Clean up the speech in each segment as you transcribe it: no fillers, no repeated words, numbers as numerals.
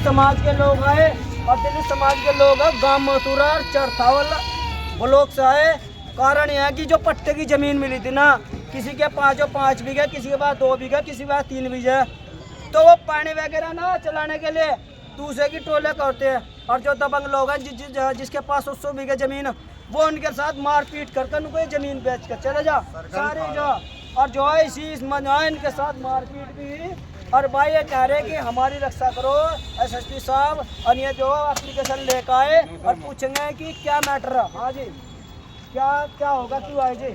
समाज के लोग आए और दलित समाज के लोग गांव मथुरा चरथावल ब्लॉक से आए। कारण यह है कि जो पट्टे की जमीन मिली थी ना, किसी के पास 5 बीघे, किसी के पास 2 बीघे, किसी के पास 3 बीघे, तो वो पानी वगैरह ना चलाने के लिए दूसरे की टोले करते हैं। और जो दबंग लोग हैं जिसके पास 100 बीघे जमीन, वो उनके साथ मारपीट करके उनको ये जमीन बेच कर चले जा सारे जो। और जो है इसी इनके साथ मारपीट भी। और भाई ये कह रहे कि हमारी रक्षा करो एसएसपी साहब, और ये जो एप्लीकेशन लेकर आए और पूछेंगे कि क्या मैटर है। हाँ जी, क्या होगा, क्यों आए जी,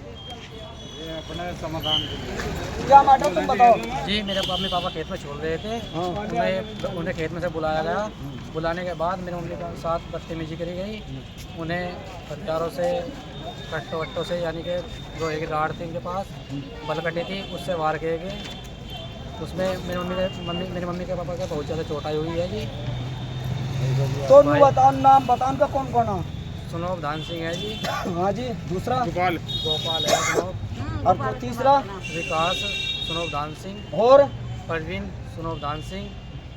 अपने समाधान क्या मैटर तुम बताओ जी। मेरे मम्मी पापा खेत में छोड़ रहे थे, तो उन्हें खेत में से बुलाया गया। बुलाने के बाद मेरे मम्मी के साथ बदतमीजी करी गई। उन्हें हथियारों से, कट्टों वट्टों से, यानी कि लोहे की राड थी उनके पास, बल कटी थी, उससे वार किए गए। उसमें मेरी मम्मी के पापा का बहुत ज़्यादा चोटाई हुई है जी। तो बताओ, नाम बताओ उनका कौन कौन है। सुनोब धान सिंह है जी। हाँ जी, दूसरा गोपाल है सुनोब, और तीसरा विकास सुनोब धान सिंह, और परवीन सुनोब धान सिंह,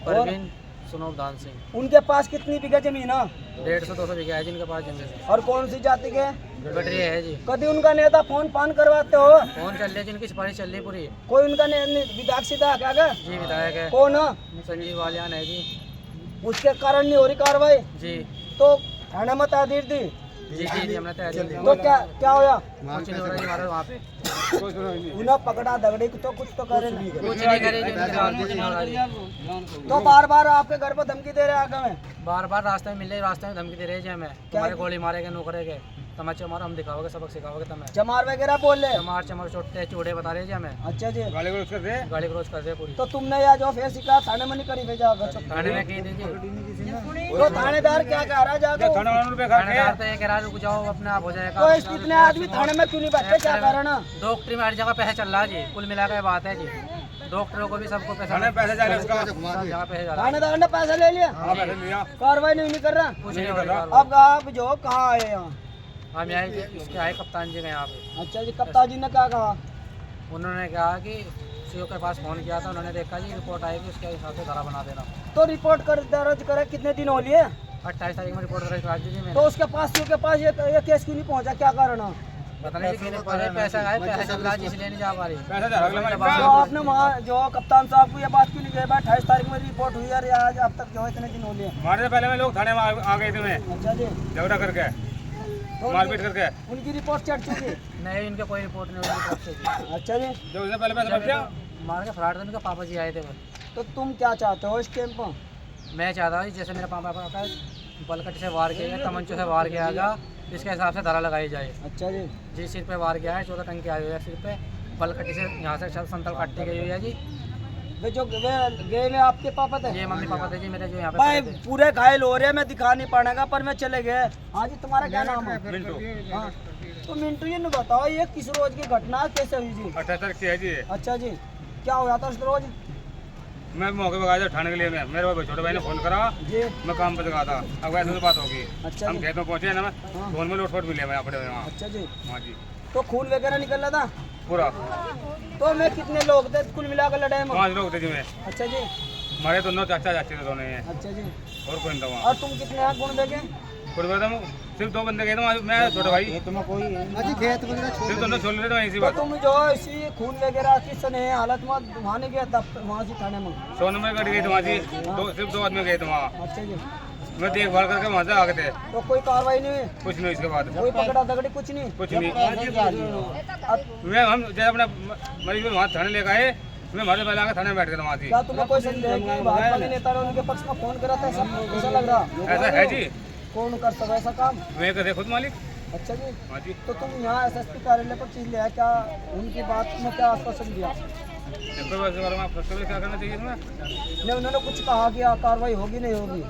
और? परवीन सुनोब धान सिंह। उनके पास कितनी बीघा जमीन है। 150-200 बीघा है जिनके पास जमीन। और कौन सी जाति के। गटरी है जी। कभी उनका नेता फोन पान करवाते हो। फोन चल रही है, जिनकी सिफारिश चल रही है पूरी। कोई उनका विधायक सीधा क्या गया जी विधायक है, कौन है। संजीव वालियान है जी। उसके कारण नहीं हो रही कार्रवाई, जी तो थाने में तहरीर दी। जी जी जी, हमने तैयारी दी। तो क्या होया, कुछ नहीं हो रहा जी हमारे वहाँ पे, उन्हें पकड़ा दगड़ी तो कुछ तो करे ना। कुछ नहीं करे जी, उनके साथ कुछ नहीं हो रहा जी। तो बार बार आपके घर पर धमकी दे रहे आगे में। बार बार रास्ते में मिले, रास्ते में धमकी दे रहे जी हमें, हमारे गोली मारेंगे, नो करेंगे, तमाचे मारो, हम दिखाओगे, सबक सिखाओगे तुम्हें। चमार वगैरह बोल रहे। चमार चोटे चूड़े बता रहे जी हमें। अच्छा जी, गाली क्रॉस कर रहे पूरी। तो तुमने यह जो फिर शिकायत थाने में नहीं करी भेजा। थाने में की थी जी। तो थानेदार क्या कह रहा जाकर। थानेदार तो ये कह रहा है रुक जाओ, अपने आप हो जाएगा। तो इतने आदमी थाने में क्यों नहीं बैठते, क्या कारण है। डॉक्टरी में हर जगह पैसे चल रहा है जी, कुल मिला के बात है जी। डॉक्टरों को भी सबको पैसा पैसे जा रहे हैं उसका। जगह पैसे जा रहा है। थानेदार ने पैसा ले लिया, कार्रवाई नहीं कर रहा। कुछ नहीं हो रहा। अब आप जो कहाँ आए यहाँ। हम यहाँ इसके आए कप्तान जी के यहाँ पे। अच्छा जी, कप्तान जी ने क्या कहा। उन्होंने कहा कि सीओ के पास फोन किया था, उन्होंने देखा जी रिपोर्ट आएगी, उसके हिसाब से धारा बना देना। तो रिपोर्ट दर्ज करे, कितने दिन हो लिए। 28 तारीख में रिपोर्ट दर्ज करा दी जी मैंने। तो उसके पास सीओ के पास ये केस क्यों नहीं पहुँचा, क्या कारण है। पता नहीं जी, पैसा आए, पैसा चल रहा है इसलिए नहीं जा पा रही। तो आपने वहाँ जो कप्तान साहब को ये बात क्यों नहीं कही, 28 तारीख में रिपोर्ट हुई है, आज अब तक जो इतने दिन हो लिए। हमारे से पहले में लोग थाने में आ गए थे, अच्छा जी, झगड़ा करके, तो मारपीट करके। उनकी रिपोर्ट चढ़ चुकी। नहीं, इनके कोई रिपोर्ट नहीं हुई तरफ से जी। अच्छा जी, जो उसने पहले पैसे बचा मार के फरार थे, उनके पापा जी आए थे बस। तो तुम क्या चाहते हो इस कैंप में। मैं चाहता हूँ जैसे मेरे पापा का बलकट से वार किया गया, तमंचों से वार किया गया, इसके हिसाब से धारा लगाई जाए। अच्छा जी, जी सिर पे वार किया है, 14 टंकी आई हुई है सिर पे, बलकटी से यहाँ से संतल काटती गई हुई है जी। वे जो गए में आपके पापा थे। ये मम्मी पापा थे जी मेरे, जो यहाँ पे भाई खड़े थे। पूरे घायल हो रहे हैं, मैं दिखा नहीं पाऊंगा पर मैं चले गए। हाँ जी, तुम्हारा क्या नाम है। मिंटू। हाँ, तो मिंटू जी ने बताओ ये किस रोज की घटना कैसे हुई जी। 28 तारीख की है जी। अच्छा जी, क्या हुआ था उस रोज। मैं मौके पर गया था उठाने के लिए, मैं मेरे छोटे भाई ने फोन करा, जी, मैं काम पर गया था। अब वैसे तो बात होगी। अच्छा हम जी, खेत में पहुंचे हैं ना, हाँ। फोन में लोटफोट मिले मैं अपने वहाँ। अच्छा जी, हाँ जी, तो खून वगैरह निकल रहा था। पूरा तो मैं कितने लोग थे कुल मिलाकर लड़ाई में। 5 लोग थे जी में। अच्छा जी, हमारे दोनों चाचा चाची थे दोनों, ये अच्छा जी, और कोई नहीं था वहाँ। और तुम कितने हैं गुण देखे। सिर्फ 2 बंदे गए थे वहाँ, मैं छोटा भाई, सिर्फ दोनों छोड़ रहे थे वहीं इसी तो बात। तुम जो इसी खून वगैरह की सने हालत में वहाँ नहीं गया था, वहाँ से थाने में। 100 नंबर कट गए थे वहाँ जी, सिर्फ 2 आदमी गए थे वहाँ। अच्छा जी, मैं देखभाल करके वहाँ से आ गए थे। तो कोई कार्रवाई नहीं हुई, कुछ नहीं इसके बाद, कोई पकड़ा दगड़ी कुछ नहीं। कुछ नहीं। अब हम जैसे अपने मरीज को वहाँ थाने लेकर आए, मैं हमारे पहले आकर थाने में बैठ गया था वहाँ से। क्या तुम्हें कोई संदेह है कि भाजपा के नेता ने उनके पक्ष में फोन करा था, ऐसा लग रहा। ऐसा है जी, कौन कर सकता ऐसा काम। मैं करे खुद मालिक। अच्छा जी, हाँ जी, तो तुम यहाँ एसएसपी कार्यालय पर चीज लिया, क्या उनकी बात में क्या आश्वासन दिया। इनके बारे में आप फैसला क्या करना चाहिए इसमें? नहीं, उन्होंने कुछ कहा कि कार्रवाई होगी नहीं होगी।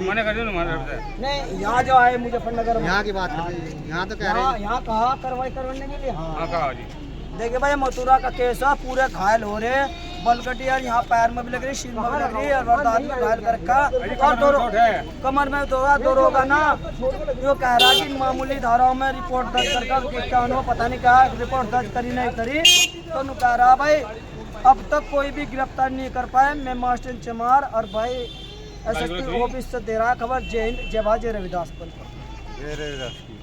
मना कर दिया ना हमारे तरफ से। नहीं, यहाँ जो आए मुजफ्फरनगर में, यहाँ की बात कर रही है, यहाँ तो कह रहे हैं यहाँ कहा कार्रवाई करने के लिए। हाँ कहा जी, देखिए भाई, मथुरा का केस है, पूरे घायल हो रहे, बलकटी यार यहाँ पैर में भी लग रही, शील में भी लग रही, और बरदान में घायल कर रखा, और कमर में दो रोगा ना। यो कह रहा कि मामूली धाराओं में रिपोर्ट दर्ज करके क्या उन्होंने पता नहीं क्या रिपोर्ट दर्ज करी नहीं करी। तो नु कह रहा भाई अब तक कोई भी गिरफ्तार नहीं कर पाए। मैं मास्टर चमार और भाई एसएसपी ऑफिस से दे रहा है खबर। जय हिंद, जय भारत, जय रविदास। जय रविदास की।